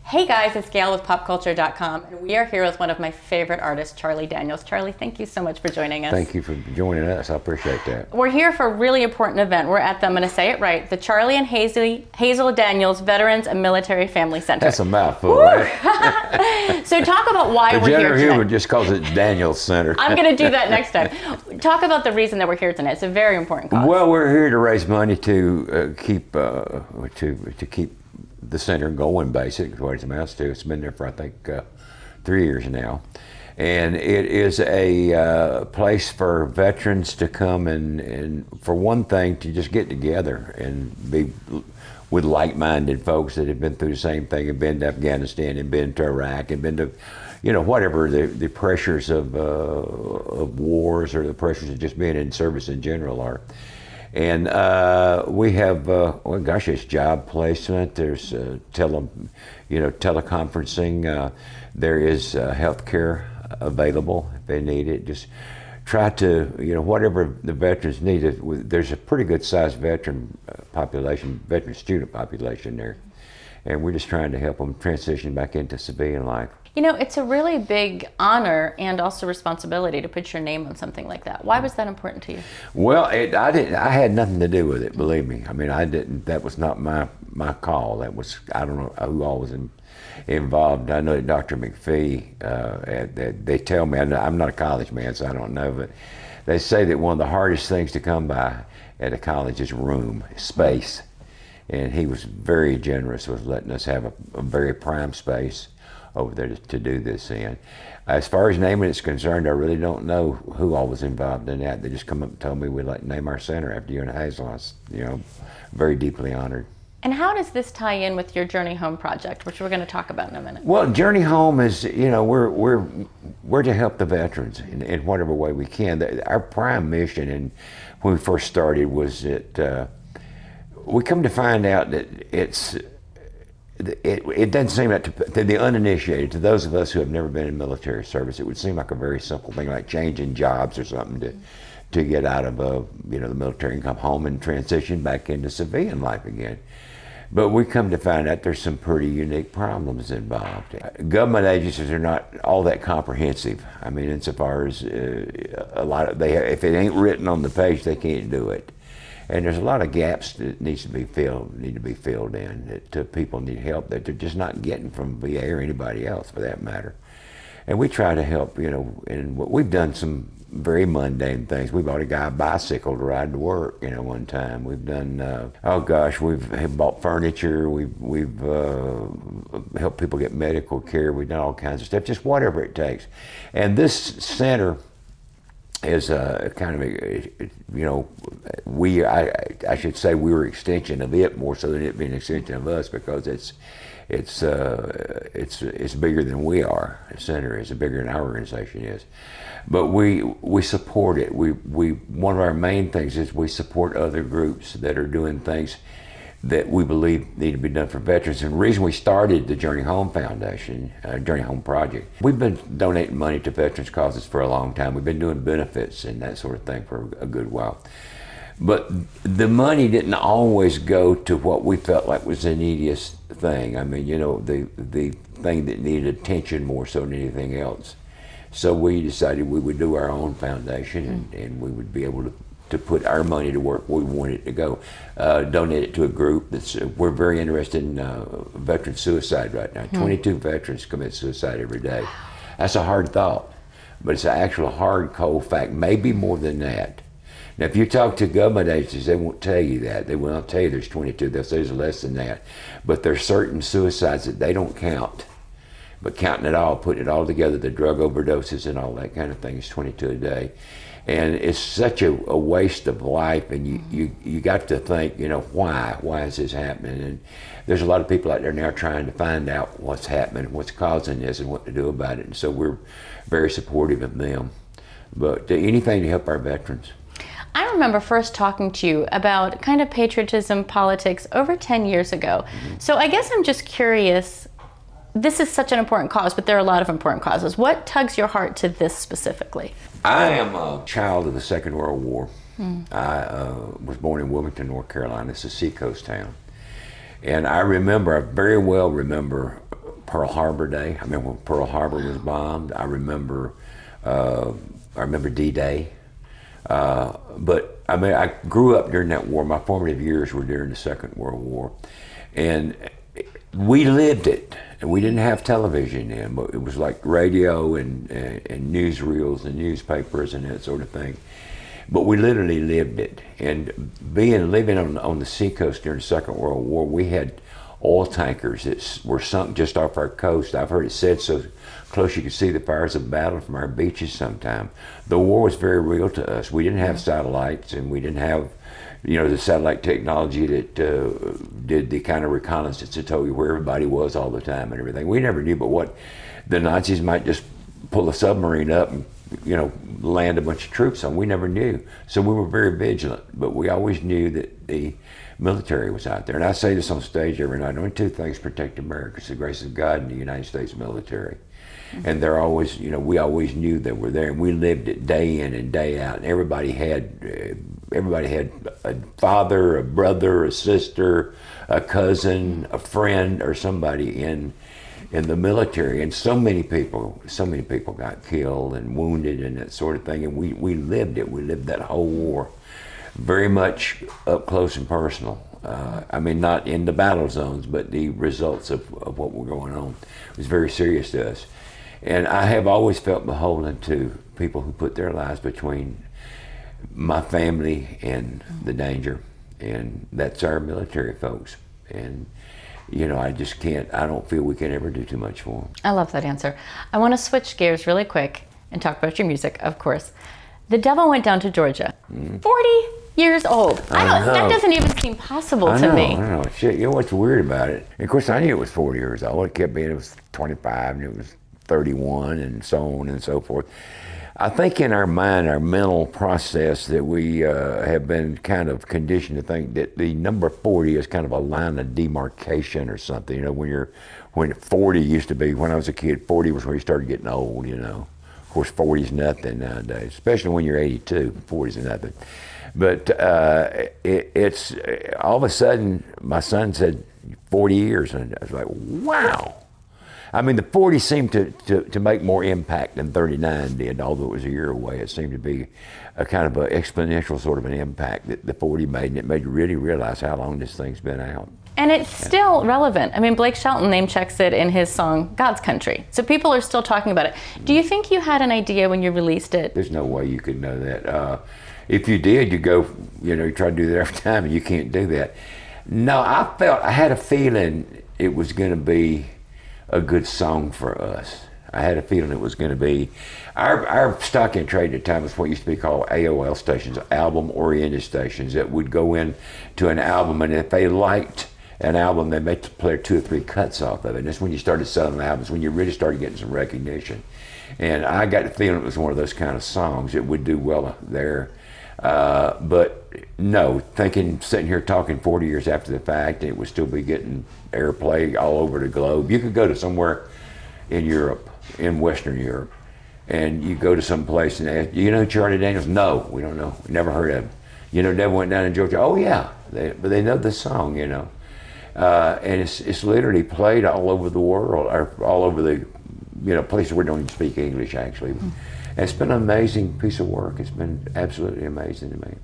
Hey guys, it's Gail with popculture.com, and we are here with one of my favorite artists, Charlie Daniels. Charlie, thank you so much for joining us. Thank you for joining us. I appreciate that. We're here for a really important event. We're at the, I'm going to say it right, the Charlie and Hazel Daniels Veterans and Military Family Center. That's a mouthful, right? So talk about why we're here Degenerate tonight. humor just calls it Daniels Center. I'm going to do that next time. Talk about the reason that we're here tonight. It's a very important cause. Well, we're here to raise money to keep the center going, basically, is what it amounts to. It's been there for, I think, 3 years now. And it is a place for veterans to come and, for one thing, to just get together and be with like-minded folks that have been through the same thing, and been to Afghanistan, and been to Iraq, and been to, whatever the pressures of wars, or the pressures of just being in service in general are. And we have, it's job placement. There's teleconferencing. There is health care available if they need it. Just try to, whatever the veterans need. There's a pretty good sized veteran student population there. And we're just trying to help them transition back into civilian life. It's a really big honor and also responsibility to put your name on something like that. Why was that important to you? Well, I had nothing to do with it, believe me. I mean, that was not my call. That was, I don't know who all was involved. I know that Dr. McPhee, they tell me, I'm not a college man, so I don't know, but they say that one of the hardest things to come by at a college is space. And he was very generous with letting us have a very prime space over there to do this in. As far as naming it's concerned, I really don't know who all was involved in that. They just come up and told me we'd like to name our center after you and Hazel. I was, very deeply honored. And how does this tie in with your Journey Home project, which we're going to talk about in a minute? Well, Journey Home is, we're to help the veterans in whatever way we can. Our prime mission, and when we first started, was that we come to find out that it doesn't seem like to the uninitiated, to those of us who have never been in military service, it would seem like a very simple thing, like changing jobs or something to get out of the military and come home and transition back into civilian life again. But we come to find out there's some pretty unique problems involved. Government agencies are not all that comprehensive. I mean, insofar as if it ain't written on the page, they can't do it. And there's a lot of gaps that need to be filled in, that people need help that they're just not getting from VA or anybody else, for that matter. And we try to help, and we've done some very mundane things. We bought a guy a bicycle to ride to work, one time. We've done, we've bought furniture. We've helped people get medical care. We've done all kinds of stuff, just whatever it takes. And this center is a kind of I should say we were an extension of it more so than it being an extension of us, because it's bigger than we are. The center is bigger than our organization is, but we support it. We one of our main things is we support other groups that are doing things that we believe need to be done for veterans. And the reason we started the Journey Home Foundation, Journey Home Project, we've been donating money to veterans causes for a long time. We've been doing benefits and that sort of thing for a good while. But the money didn't always go to what we felt like was the neediest thing. I mean, the thing that needed attention more so than anything else. So we decided we would do our own foundation, and we would be able to put our money to work where we want it to go. Donate it to a group we're very interested in veteran suicide right now. 22 veterans commit suicide every day. That's a hard thought, but it's an actual hard, cold fact, maybe more than that. Now, if you talk to government agencies, they won't tell you that. They won't tell you there's 22, they'll say there's less than that. But there's certain suicides that they don't count. But counting it all, putting it all together, the drug overdoses and all that kind of thing, is 22 a day. And it's such a waste of life, and you got to think, why is this happening? And there's a lot of people out there now trying to find out what's happening, what's causing this, and what to do about it. And so we're very supportive of them. But anything to help our veterans. I remember first talking to you about kind of patriotism, politics over 10 years ago. So I guess I'm just curious, this is such an important cause, but there are a lot of important causes. What tugs your heart to this specifically? I am a child of the Second World War. I was born in Wilmington, North Carolina. It's a seacoast town. And I very well remember Pearl Harbor Day. I remember when Pearl Harbor was bombed. I remember D-Day. But I mean, I grew up during that war. My formative years were during the Second World War, and we lived it. And we didn't have television then, but it was like radio and newsreels and newspapers and that sort of thing. But we literally lived it. And living on the seacoast during the Second World War, we had oil tankers that were sunk just off our coast. I've heard it said so close you could see the fires of battle from our beaches sometime. The war was very real to us. We didn't have satellites, and we didn't have, the satellite technology that did the kind of reconnaissance that told you where everybody was all the time and everything. We never knew but what the Nazis might just pull a submarine up and, land a bunch of troops on. We never knew. So we were very vigilant, but we always knew that the military was out there. And I say this on stage every night: only two things protect America: it's the grace of God and the United States military. And they're always, we always knew they were there, and we lived it day in and day out. And everybody had a father, a brother, a sister, a cousin, a friend, or somebody in the military. And so many people got killed and wounded and that sort of thing. And we lived it. We lived that whole war very much up close and personal. I mean, not in the battle zones, but the results of what were going on. It was very serious to us. And I have always felt beholden to people who put their lives between my family and the danger. And that's our military folks. And, I don't feel we can ever do too much for them. I love that answer. I want to switch gears really quick and talk about your music, of course. The Devil Went Down to Georgia. 40 years old. That doesn't even seem possible to me. I know. Shit, what's weird about it? And of course, I knew it was 40 years old. It kept being it was 25, and it was 31, and so on and so forth. I think in our mind, our mental process, that we have been kind of conditioned to think that the number 40 is kind of a line of demarcation or something. When 40 used to be, when I was a kid, 40 was when you started getting old, Of course, 40 is nothing nowadays, especially when you're 82. 40 is nothing. But it's all of a sudden, my son said 40 years, and I was like, wow. I mean, the 40 seemed to make more impact than 39 did, although it was a year away. It seemed to be a kind of an exponential sort of an impact that the 40 made, and it made you really realize how long this thing's been out. And it's still relevant. I mean, Blake Shelton name checks it in his song, God's Country. So people are still talking about it. Do you think you had an idea when you released it? There's no way you could know that. If you did, you go, you try to do that every time, and you can't do that. No, I had a feeling it was going to be a good song for us. I had a feeling it was going to be. Our stock in trade at the time was what used to be called AOL stations, album-oriented stations, that would go in to an album, and if they liked an album, they may play 2 or 3 cuts off of it. And that's when you started selling albums, when you really started getting some recognition. And I got the feeling it was one of those kind of songs. It would do well there. But no, sitting here talking 40 years after the fact, it would still be getting airplay all over the globe. You could go to somewhere in Europe, in Western Europe, and you go to some place and ask, you know Charlie Daniels? No, we don't know. Never heard of him. Devil Went Down in Georgia. Oh yeah, but they know the song, And it's literally played all over the world, or all over the places where we don't even speak English, actually. And it's been an amazing piece of work. It's been absolutely amazing to me.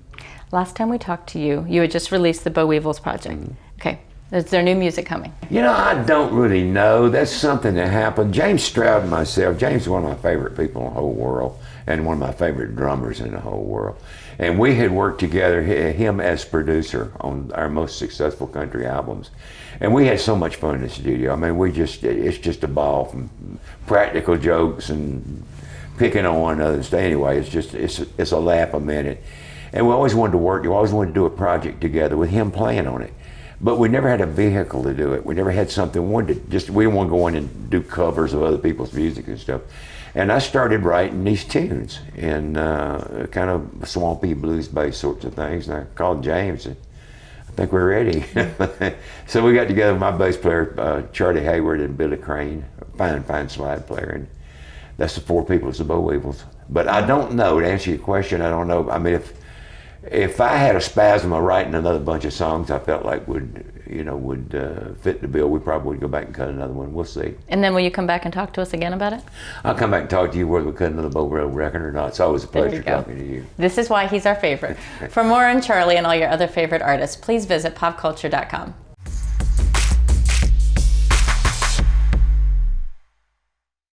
Last time we talked to you, you had just released the Boll Weevils project. Okay, is there new music coming? I don't really know. That's something that happened. James Stroud and myself, James is one of my favorite people in the whole world, and one of my favorite drummers in the whole world. And we had worked together, him as producer, on our most successful country albums. And we had so much fun in the studio. I mean, it's just a ball, from practical jokes and picking on one another. Anyway, it's a laugh a minute. And we always wanted to work. You always wanted to do a project together with him playing on it. But we never had a vehicle to do it. We never had something. We didn't want to go in and do covers of other people's music and stuff. And I started writing these tunes in kind of swampy blues-based sorts of things. And I called James and I think we're ready. So we got together, my bass player, Charlie Hayward, and Billy Crane, fine slide player. And that's the 4 people. It's the Boll Weevils. But I don't know, to answer your question, I don't know. I mean, if I had a spasm of writing another bunch of songs I felt like would, would fit the bill, we probably would go back and cut another one. We'll see. And then will you come back and talk to us again about it? I'll come back and talk to you whether we cut another Boll Weevil record or not. It's always a pleasure talking to you. This is why he's our favorite. For more on Charlie and all your other favorite artists, please visit popculture.com.